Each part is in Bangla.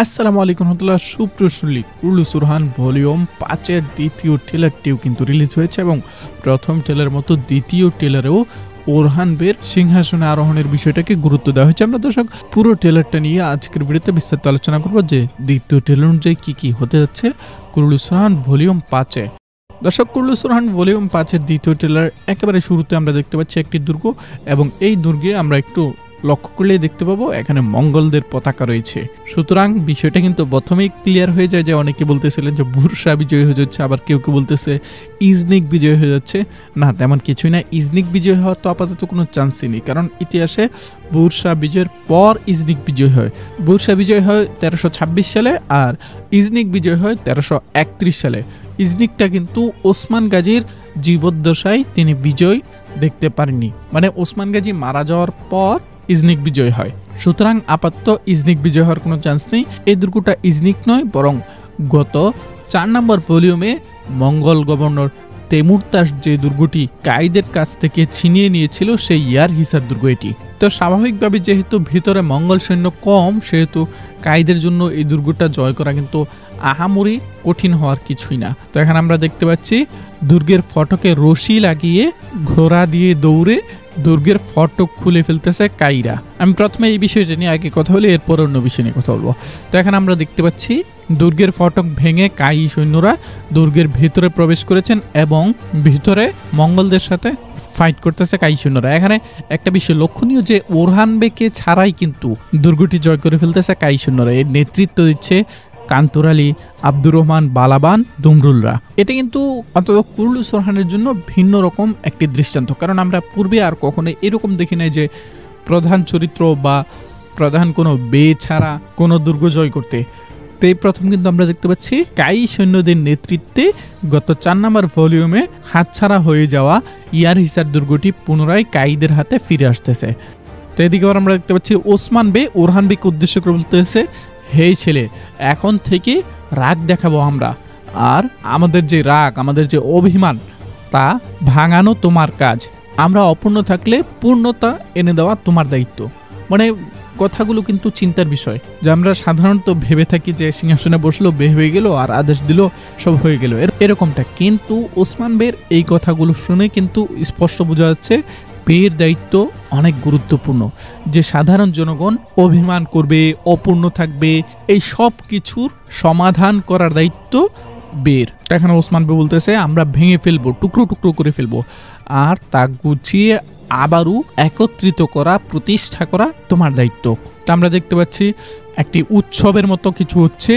আসসালামু আলাইকুম রহমতুল্লাহ। সুপ্রসল্লি কুরুলুস ওরহান ভলিউম 5-এর দ্বিতীয় ট্রেলারটিও কিন্তু রিলিজ হয়েছে এবং প্রথম ট্রেলারের মতো দ্বিতীয় ট্রেলারেও ওরহান বের সিংহাসনে আরোহণের বিষয়টাকে গুরুত্ব দেওয়া হয়েছে। আমরা দর্শক পুরো ট্রেলারটা নিয়ে আজকের ভিডিওতে বিস্তারিত আলোচনা করব যে দ্বিতীয় ট্রেলার অনুযায়ী কী হতে যাচ্ছে কুরুলুস ওরহান ভলিউম 5-এ। দর্শক, কুরুলুস ওরহান ভলিউম 5-এর দ্বিতীয় ট্রেলার একেবারে শুরুতে আমরা দেখতে পাচ্ছি একটি দুর্গ এবং এই দুর্গে আমরা একটু লক্ষ্য করলেই দেখতে পাবো এখানে মঙ্গলদের পতাকা রয়েছে। সুতরাং বিষয়টা কিন্তু প্রথমেই ক্লিয়ার হয়ে যায় যে অনেকে বলতেছিলেন যে বুরসা বিজয় হয়ে যাচ্ছে, আবার কেউ কেউ বলতেছে ইজনিক বিজয় হয়ে যাচ্ছে। না, তেমন কিছুই না। ইজনিক বিজয় হওয়ার তো আপাতত কোনো চান্সই নেই, কারণ ইতিহাসে বুরসা বিজয়ের পর ইজনিক বিজয় হয়। বুরসা বিজয় হয় 1326 সালে আর ইজনিক বিজয় হয় 1331 সালে। ইজনিকটা কিন্তু ওসমান গাজীর জীবদ্দশায় তিনি বিজয় দেখতে পারেননি, মানে ওসমান গাজী মারা যাওয়ার পর ইজনিক বিজয় হয়। সুতরাং আপাতত ইজনিক বিজয় হওয়ার কোনো চান্স নেই। এই দুর্গটা ইজনিক নয়, বরং গত 4 নম্বর ভলিউমে মঙ্গল গভর্নর তেমুরতাস যে দুর্গটি কাইদের কাছ থেকে ছিনিয়ে নিয়েছিল সেই ইয়ার হিসার দুর্গ এটি। তো স্বাভাবিকভাবে যেহেতু ভিতরে মঙ্গল সৈন্য কম, সেহেতু কাইদের জন্য এই দুর্গটা জয় করা কিন্তু আহামরি কঠিন হওয়ার কিছুই না। তো এখানে আমরা দেখতে পাচ্ছি দুর্গের ফটকে রশি লাগিয়ে ঘোড়া দিয়ে দৌড়ে দুর্গের ফটক খুলে ফেলতেছে কাইরা। আমি প্রথমে এই বিষয়টা নিয়ে আগে কথা বলি, এরপর অন্য বিষয় নিয়ে কথা বলবো। তো এখানে আমরা দেখতে পাচ্ছি দুর্গের ফটক ভেঙে কাই সৈন্যরা দুর্গের ভিতরে প্রবেশ করেছেন এবং ভিতরে মঙ্গলদের সাথে ফাইট করতেছে কাই সৈন্যরা। এখানে একটা বিষয় লক্ষণীয় যে ওরহান বেকে ছাড়াই কিন্তু দুর্গটি জয় করে ফেলতেছে কাই সৈন্যরা। এর নেতৃত্ব দিচ্ছে কান্তর আলী, আব্দুর রহমান বালাবান, দুমরুলরা। এটা কিন্তু অন্তত কুরুলুস ওরহানের জন্য ভিন্ন রকম একটি দৃষ্টান্ত, কারণ আমরা পূর্বে আর কখনো এরকম দেখি নাই যে প্রধান চরিত্র বা প্রধান কোনো বে ছাড়া কোনো দুর্গ জয় করতে। তো এই প্রথম কিন্তু আমরা দেখতে পাচ্ছি কাই সৈন্যদের নেতৃত্বে গত 4 নম্বর ভলিউমে হাতছাড়া হয়ে যাওয়া ইয়ার হিসার দুর্গটি পুনরায় কাইদের হাতে ফিরে আসতেছে। তো এদিকে আমরা দেখতে পাচ্ছি ওসমান বে ওরহান বেকে উদ্দেশ্য করে বলতেছে, হে ছেলে, এখন থেকে রাগ দেখাবো আমরা, আর আমাদের যে রাগ, আমাদের যে অভিমান, তা ভাঙানো তোমার কাজ। আমরা অপূর্ণ থাকলে পূর্ণতা এনে দেওয়া তোমার দায়িত্ব। মানে কথাগুলো কিন্তু চিন্তার বিষয়, যে আমরা সাধারণত ভেবে থাকি যে সিংহাসনে বসলো, বে হয়ে গেল আর আদেশ দিল, সব হয়ে গেল এরকমটা। কিন্তু ওসমান বের এই কথাগুলো শুনে কিন্তু স্পষ্ট বোঝা যাচ্ছে বের দায়িত্ব অনেক গুরুত্বপূর্ণ, যে সাধারণ জনগণ অভিমান করবে, অপূর্ণ থাকবে, এই সব কিছুর সমাধান করার দায়িত্ব বের। এখানে ওসমান বে বলতেছে আমরা ভেঙে ফেলবো, টুকরো টুকরো করে ফেলবো, আর তা গুছিয়ে আবারও একত্রিত করা, প্রতিষ্ঠা করা তোমার দায়িত্ব। তা আমরা দেখতে পাচ্ছি একটি উৎসবের মতো কিছু হচ্ছে।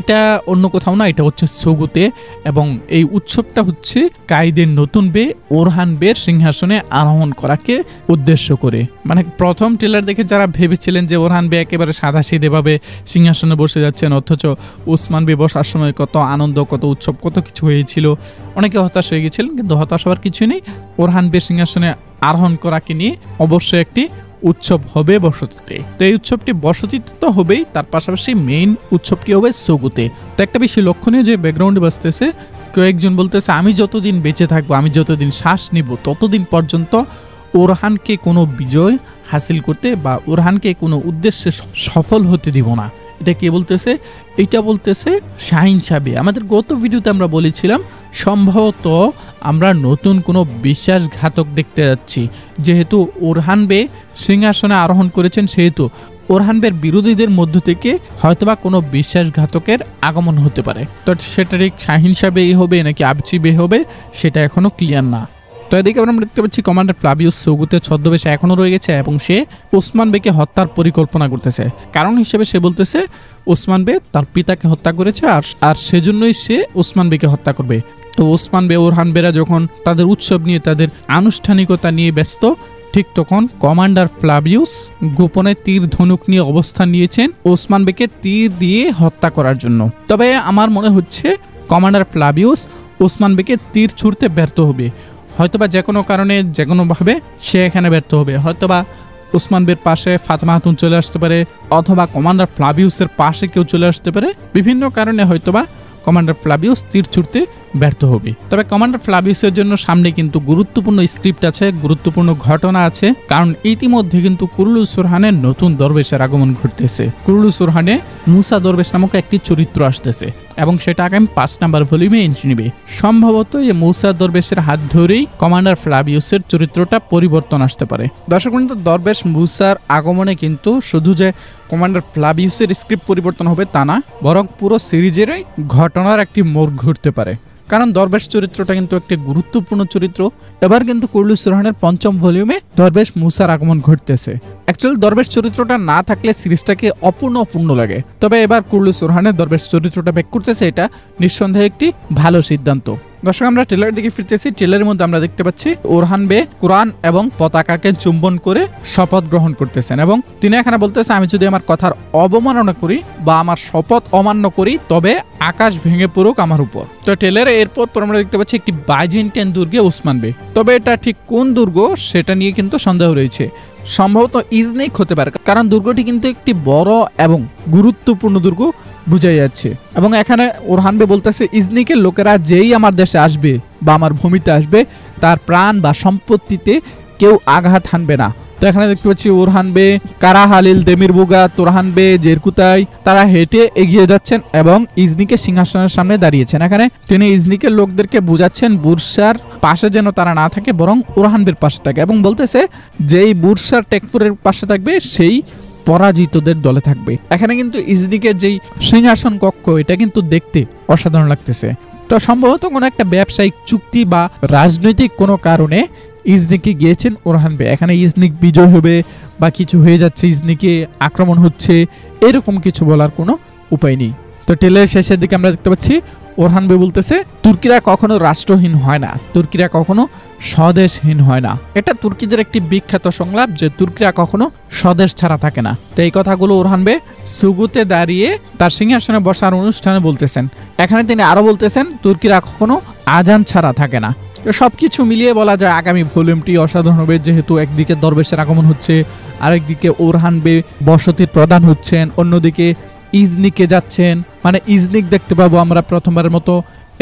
এটা অন্য কোথাও না, এটা হচ্ছে সগুতে, এবং এই উৎসবটা হচ্ছে কাইদের নতুন বে ওরহান বের সিংহাসনে আরোহণ করাকে উদ্দেশ্য করে। মানে প্রথম ট্রেলার দেখে যারা ভেবেছিলেন যে ওরহান বে একেবারে সাদাসিধেভাবে সিংহাসনে বসে যাচ্ছেন, অথচ ওসমান বে বসার সময় কত আনন্দ, কত উৎসব, কত কিছু হয়েছিল, অনেকে হতাশ হয়ে গেছিলেন। কিন্তু হতাশ হওয়ার কিছুই নেই। ওরহান বের সিংহাসনে আরোহণ করাকে নিয়ে অবশ্যই একটি উৎসব হবে বসতিতে। তো এই উৎসবটি বসতিতে তো হবেই, তার পাশাপাশি মেইন উৎসবটি হবে সগুতে। তো একটা বেশি লক্ষণীয় যে ব্যাকগ্রাউন্ডে বাজতেছে, কয়েকজন বলতেছে আমি যতদিন বেঁচে থাকবো, আমি যতদিন শ্বাস নিব, ততদিন পর্যন্ত ওরহানকে কোনো বিজয় হাসিল করতে বা ওরহানকে কোনো উদ্দেশ্যে সফল হতে দিব না। এটা কে বলতেছে? এটা বলতেছে শাহিন সাহেব। আমাদের গত ভিডিওতে আমরা বলেছিলাম সম্ভবত আমরা নতুন কোনো বিশ্বাসঘাতক দেখতে যাচ্ছি। যেহেতু ওরহান বে সিংহাসনে আরোহণ করেছেন, সেহেতু ওরহান বের বিরোধীদের মধ্য থেকে হয়তোবা কোনো বিশ্বাসঘাতকের আগমন হতে পারে। তো সেটা ঠিক শাহিন সাহেবই হবে নাকি আবচি বে হবে, সেটা এখনো ক্লিয়ার না। তো এদিকে আমরা দেখতে পাচ্ছি কমান্ডার ফ্লাভিয়াস সগুতে ছদ্মবেশে এখনো রয়ে গেছে এবং সে ওসমান বেকে হত্যার পরিকল্পনা করতেছে। কারণ হিসেবে সে বলতেছে ওসমান বে তার পিতাকে হত্যা করেছে, আর সেজন্যই সে ওসমান বেকে হত্যা করবে। তো ওসমান বে ওরহান বেরা যখন তাদের উৎসব নিয়ে, তাদের আনুষ্ঠানিকতা নিয়ে ব্যস্ত, ঠিক তখন কমান্ডার ফ্লাভিয়াস গোপনে তীর ধনুক নিয়ে অবস্থান নিয়েছেন ওসমান বেকে তীর দিয়ে হত্যা করার জন্য। তবে আমার মনে হচ্ছে কমান্ডার ফ্লাভিয়াস ওসমান বেকে তীর ছুঁড়তে ব্যর্থ হবে। হয়তোবা যে কোনো কারণে, যে কোনোভাবে সে এখানে ব্যর্থ হবে। হয়তোবা ওসমান বের পাশে ফাতেমা খাতুন চলে আসতে পারে, অথবা কমান্ডার ফ্লাভিয়াসের পাশে কেউ চলে আসতে পারে। বিভিন্ন কারণে হয়তোবা কমান্ডার ফ্লাভিয়াস তীর ছুড়তে ব্যর্থ হবে। তবে কমান্ডার ফ্লাভিয়াসের জন্য সামনে কিন্তু গুরুত্বপূর্ণ স্ক্রিপ্ট আছে, গুরুত্বপূর্ণ ঘটনা আছে, কারণ ইতিমধ্যে কিন্তু কুরুলুস সুরহানের নতুন দরবেশের আগমন ঘটতেছে। কুরুলুস সুরহানে মুসা দরবেশ নামক একটি চরিত্র আসতেছে এবং সেটা আগামী 5 নাম্বার ভলিউমে এন্ট্রি নেবে। সম্ভবত এই মুসা দরবেশের হাত ধরেই কমান্ডার ফ্লাভিয়াসের চরিত্রটা পরিবর্তন আসতে পারে। দর্শক বন্ধু, দরবেশ মুসার আগমনে কিন্তু শুধু যে কমান্ডার ফ্লাভিয়াসের স্ক্রিপ্ট পরিবর্তন হবে তা না, বরং পুরো সিরিজেরই ঘটনার একটি মোড় ঘুরতে পারে, কারণ দরবেশ চরিত্রটা কিন্তু একটি গুরুত্বপূর্ণ চরিত্র। এবার কিন্তু কুরুলুস সুরহানের 5ম ভলিউমে দরবেশ মুসার আগমন ঘটতেছে। অ্যাকচুয়ালি দরবেশ চরিত্রটা না থাকলে সিরিজটাকে অপূর্ণ লাগে, তবে এবার কুরুলুস সুরহানের দরবেশ চরিত্রটা ব্যাক করতেছে, এটা নিঃসন্দেহে একটি ভালো সিদ্ধান্ত। দর্শক, আমরা ট্রেলারের দিকে ফিরতেছি। ট্রেলারের মধ্যে আমরা দেখতে পাচ্ছি ওরহান বে কোরআন এবং পতাকাকে চুম্বন করে শপথ গ্রহণ করতেছেন এবং তিনি এখানে বলতেছে, আমি যদি আমার কথার অবমাননা করি বা আমার শপথ অমান্য করি তবে আকাশ ভেঙে পড়ুক আমার উপর। তো ট্রেলারে এরপর আমরা দেখতে পাচ্ছি একটি বাইজেন্টাইন দুর্গে ওসমান বে। তবে এটা ঠিক কোন দুর্গ সেটা নিয়ে কিন্তু সন্দেহ রয়েছে। সম্ভবত ইজনিক হতে পারে, কারণ দুর্গটি কিন্তু একটি বড় এবং গুরুত্বপূর্ণ দুর্গ বুঝাই যাচ্ছে। এবং এখানে ওরহান বে বলতেছে, ইজনিকের লোকেরা যেই আমার দেশে আসবে বা আমার ভূমিতে আসবে তার প্রাণ বা সম্পত্তিতে কেউ আঘাত হানবে না। তো এখানে দেখতে পাচ্ছি ওরহান বে, কারা হালিল, দেমিরবুগা, তোরহান বে, জেরকুতাই তারা হেঁটে এগিয়ে যাচ্ছেন এবং ইজনিকের সিংহাসনের সামনে দাঁড়িয়েছেন। এখানে তিনি ইজনিকের লোকদেরকে বুঝাচ্ছেন বুরসার পাশে যেন তারা না থাকে, বরং ওরহান বের পাশে থাকে এবং বলতেছে যেই বুরসার টেকফুরের পাশে থাকবে সেই পরাজিতদের দলে থাকবে। এখানে কিন্তু ইজনিকের যেই সিংহাসন কক্ষ এটা কিন্তু দেখতে অসাধারণ লাগতেছে। তো সম্ভবত কোনো একটা ব্যবসায়িক চুক্তি বা রাজনৈতিক কোনো কারণে ইজনিকে গিয়েছেন ওরহান বে। এখানে ইজনিক বিজয় হবে বা কিছু হয়ে যাচ্ছে, ইজনিকে আক্রমণ হচ্ছে, এরকম কিছু বলার কোনো উপায় নেই। তো ট্রেলারের শেষের দিকে আমরা দেখতে পাচ্ছি ওরহান বে বলতেছে, তুর্কিরা কখনো রাষ্ট্রহীন হয় না, তুর্কিরা কখনো স্বদেশহীন হয় না। এটা তুর্কিদের একটি বিখ্যাত সংলাপ যে তুর্কিরা কখনো স্বদেশ ছাড়া থাকে না। তো এই কথাগুলো ওরহান বে সুগুতে দাঁড়িয়ে তার সিংহাসনে বসার অনুষ্ঠানে বলতেছেন। এখানে তিনি আরো বলতেছেন তুর্কিরা কখনো আজান ছাড়া থাকে না। তো সবকিছু মিলিয়ে বলা যায় আগামী ভলিউমটি অসাধারণ হবে, যেহেতু একদিকে দরবেশের আগমন হচ্ছে, আরেকদিকে ওরহান বে বসতির প্রধান হচ্ছেন, অন্যদিকে ইজনিকে যাচ্ছেন, মানে ইজনিক দেখতে পাবো আমরা প্রথমবারের মতো।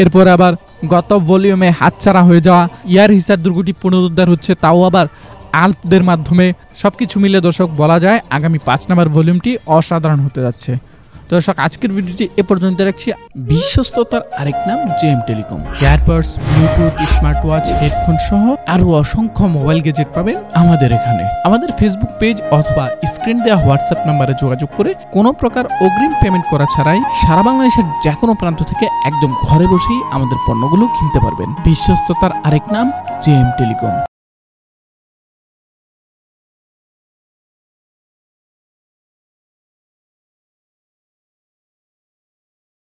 এরপর আবার গত ভলিউমে হাতছাড়া হয়ে যাওয়া ইয়ার হিসার দুর্গটি পুনরুদ্ধার হচ্ছে, তাও আবার আল্পদের মাধ্যমে। সবকিছু মিলে দর্শক বলা যায় আগামী 5 নম্বর ভলিউমটি অসাধারণ হতে যাচ্ছে। দর্শক, আজকের ভিডিওটি এ পর্যন্ত রাখছি। বিশ্বস্ততার আরেক নাম JM telecom. Earbuds, Bluetooth, smart watch, headphone সহ আরো অসংখ্য মোবাইল গ্যাজেট পাবেন আমাদের এখানে। আমাদের ফেসবুক পেজ অথবা স্ক্রিন দেওয়া হোয়াটসঅ্যাপ নাম্বারে যোগাযোগ করে কোনো প্রকার অগ্রিম পেমেন্ট করা ছাড়াই সারা বাংলাদেশের যে কোনো প্রান্ত থেকে একদম ঘরে বসেই আমাদের পণ্যগুলো কিনতে পারবেন। বিশ্বস্ততার আরেক নাম জেএম টেলিকম।